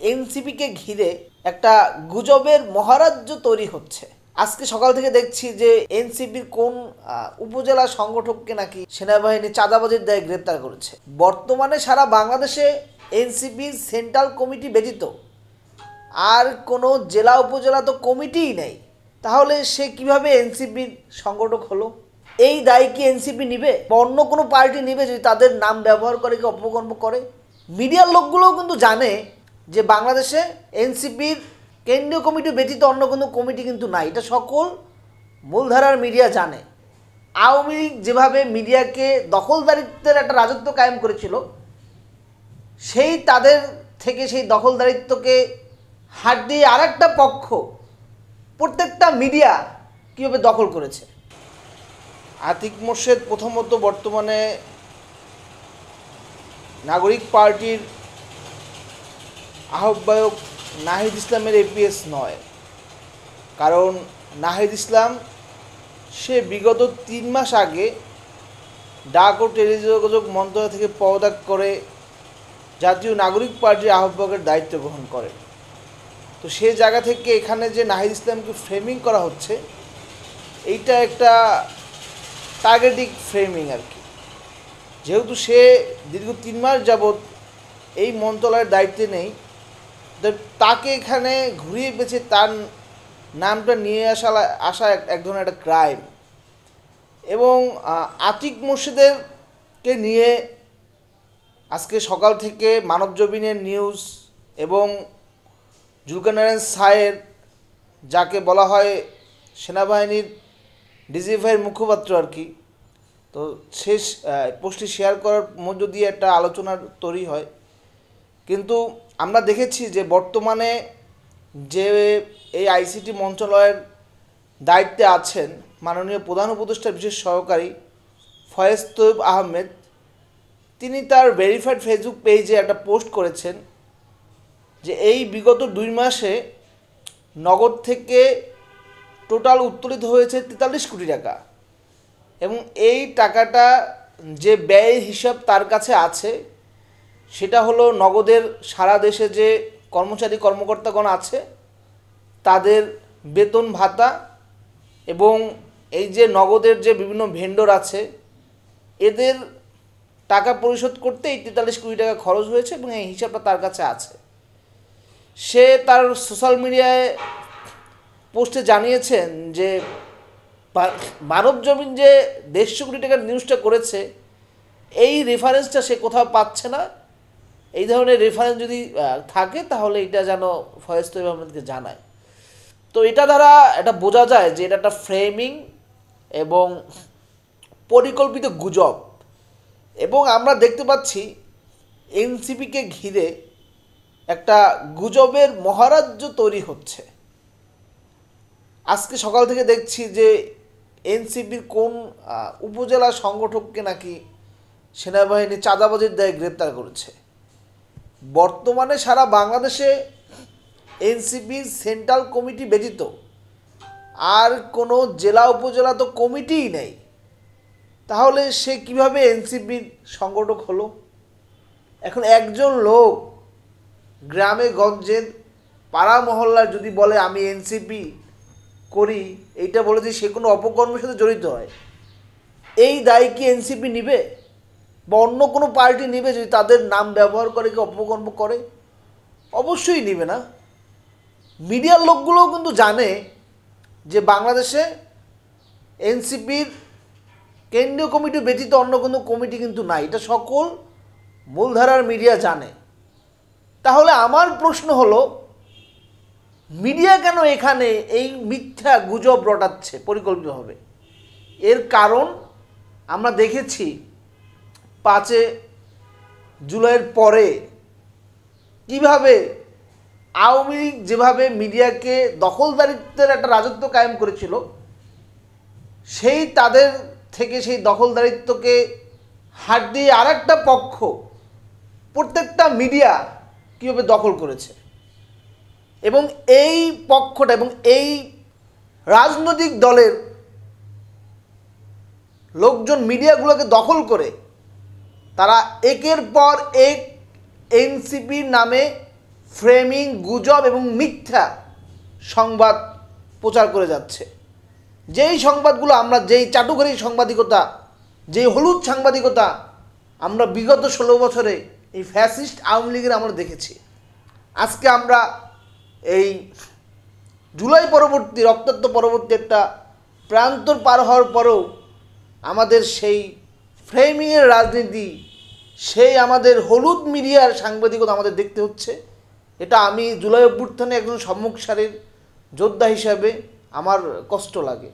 এনসিপিকে ঘিরে একটা গুজবের মহারাজ্য তৈরি হচ্ছে। আজকে সকাল থেকে দেখছি যে এনসিপির কোন উপজেলা সংগঠককে নাকি সেনাবাহিনী চাঁদাবাজির দায়ে গ্রেপ্তার করেছে। বর্তমানে সারা বাংলাদেশে এনসিপির সেন্ট্রাল কমিটি ব্যতীত আর কোনো জেলা উপজেলা তো কমিটিই নেই। তাহলে সে কিভাবে এনসিপির সংগঠক হলো? এই দায় কি এনসিপি নিবে বা অন্য কোনো পার্টি নিবে যদি তাদের নাম ব্যবহার করে কি অপকর্ম করে? মিডিয়ার লোকগুলোও কিন্তু জানে যে বাংলাদেশে এনসিপির কেন্দ্রীয় কমিটি ব্যতীত অন্য কোনো কমিটি কিন্তু নাই। এটা সকল মূলধারার মিডিয়া জানে। আওয়ামী লীগ যেভাবে মিডিয়াকে দখলদারিত্বের একটা রাজত্ব কায়েম করেছিল, সেই তাদের থেকে সেই দখলদারিত্বকে হাত দিয়ে আর একটা পক্ষ প্রত্যেকটা মিডিয়া কীভাবে দখল করেছে। আতিক মোর্শেদ প্রথমত বর্তমানে নাগরিক পার্টির আহ্বায়ক নাহিদ ইসলামের এপিএস নয়। কারণ নাহিদ ইসলাম সে বিগত 3 মাস আগে ডাক ও টেলিযোগাযোগ মন্ত্রণালয় থেকে পদত্যাগ করে জাতীয় নাগরিক পার্টির আহ্বায়কের দায়িত্ব গ্রহণ করে। তো সে জায়গা থেকে এখানে যে নাহিদ ইসলামকে ফ্রেমিং করা হচ্ছে, এইটা একটা টার্গেটিং ফ্রেমিং আর কি। যেহেতু সে দীর্ঘ 3 মাস যাবৎ এই মন্ত্রণালয়ের দায়িত্বে নেই, তাকে এখানে ঘুরিয়ে পেঁচে তার নামটা নিয়ে আসা এক ধরনের একটা ক্রাইম। এবং আতিক মোর্শেদকে নিয়ে আজকে সকাল থেকে মানবজমিনের নিউজ এবং জুলকানারায়ণ সায়ের, যাকে বলা হয় সেনাবাহিনীর ডিজিএফআইয়ের মুখপাত্র আর কি, তো শেষ পোস্টটি শেয়ার করার মধ্য দিয়ে একটা আলোচনার তৈরি হয়। কিন্তু আমরা দেখেছি যে বর্তমানে যে এই আইসিটি মন্ত্রণালয়ের দায়িত্বে আছেন মাননীয় প্রধান উপদেষ্টার বিশেষ সহকারী ফয়েজ তৈয়ব আহমেদ, তিনি তার ভেরিফাইড ফেসবুক পেজে একটা পোস্ট করেছেন যে এই বিগত 2 মাসে নগদ থেকে টোটাল উত্তোলিত হয়েছে 43 কোটি টাকা। এবং এই টাকাটা যে ব্যয়ের হিসাব তার কাছে আছে, সেটা হলো নগদের সারা দেশে যে কর্মচারী কর্মকর্তাগণ আছে তাদের বেতন ভাতা, এবং এই যে নগদের যে বিভিন্ন ভেন্ডর আছে এদের টাকা পরিশোধ করতে এই 43 কোটি টাকা খরচ হয়েছে, এবং এই হিসাবটা তার কাছে আছে। সে তার সোশ্যাল মিডিয়ায় পোস্টে জানিয়েছেন যে মানবজমিন যে 150 কোটি টাকার নিউজটা করেছে, এই রেফারেন্সটা সে কোথাও পাচ্ছে না। এই ধরনের রেফারেন্স যদি থাকে তাহলে এটা যেন ফয়েজ তৈয়ব আহমেদকে জানায়। তো এটা দ্বারা এটা বোঝা যায় যে এটা একটা ফ্রেমিং এবং পরিকল্পিত গুজব। এবং আমরা দেখতে পাচ্ছি এনসিপিকে ঘিরে একটা গুজবের মহারাজ্য তৈরি হচ্ছে। আজকে সকাল থেকে দেখছি যে এনসিপির কোন উপজেলা সংগঠককে নাকি সেনাবাহিনী চাঁদাবাজির দায়ে গ্রেপ্তার করেছে। বর্তমানে সারা বাংলাদেশে এনসিপির সেন্ট্রাল কমিটি ব্যতীত আর কোনো জেলা উপজেলা তো কমিটিই নেই। তাহলে সে কিভাবে এনসিপির সংগঠক হলো? এখন একজন লোক গ্রামে গঞ্জে পাড়া মহল্লার যদি বলে আমি এনসিপি করি, এইটা বলে যে সে কোনো অপকর্মের সাথে জড়িত হয়, এই দায় কি এনসিপি নিবে বা অন্য কোনো পার্টি নিবে যদি তাদের নাম ব্যবহার করে কি অপকর্ম করে? অবশ্যই নিবে না। মিডিয়ার লোকগুলোও কিন্তু জানে যে বাংলাদেশে এনসিপির কেন্দ্রীয় কমিটি ব্যতীত অন্য কোনো কমিটি কিন্তু নাই। এটা সকল মূলধারার মিডিয়া জানে। তাহলে আমার প্রশ্ন হলো, মিডিয়া কেন এখানে এই মিথ্যা গুজব রটাচ্ছে পরিকল্পিতভাবে? এর কারণ আমরা দেখেছি 5 জুলাইয়ের পরে কিভাবে আওয়ামী লীগ যেভাবে মিডিয়াকে দখলদারিত্বের একটা রাজত্ব কায়েম করেছিল, সেই তাদের থেকে সেই দখলদারিত্বকে হাত দিয়ে আর একটা পক্ষ প্রত্যেকটা মিডিয়া কীভাবে দখল করেছে। এবং এই পক্ষটা এবং এই রাজনৈতিক দলের লোকজন মিডিয়াগুলোকে দখল করে তারা একের পর এক এনসিপির নামে ফ্রেমিং, গুজব এবং মিথ্যা সংবাদ প্রচার করে যাচ্ছে। যেই সংবাদগুলো আমরা, যেই চাটুকারি সাংবাদিকতা, যেই হলুদ সাংবাদিকতা আমরা বিগত 16 বছরে এই ফ্যাসিস্ট আওয়ামী লীগের আমরা দেখেছি, আজকে আমরা এই জুলাই পরবর্তী, রক্তাক্ত পরবর্তী একটা প্রান্তর পার হওয়ার পরেও আমাদের সেই ফ্রেমিংয়ের রাজনীতি, সেই আমাদের হলুদ মিডিয়ার সাংবাদিকতা আমাদের দেখতে হচ্ছে। এটা আমি জুলাই অভ্যুত্থানে একজন সম্মুখ সারির যোদ্ধা হিসাবে আমার কষ্ট লাগে।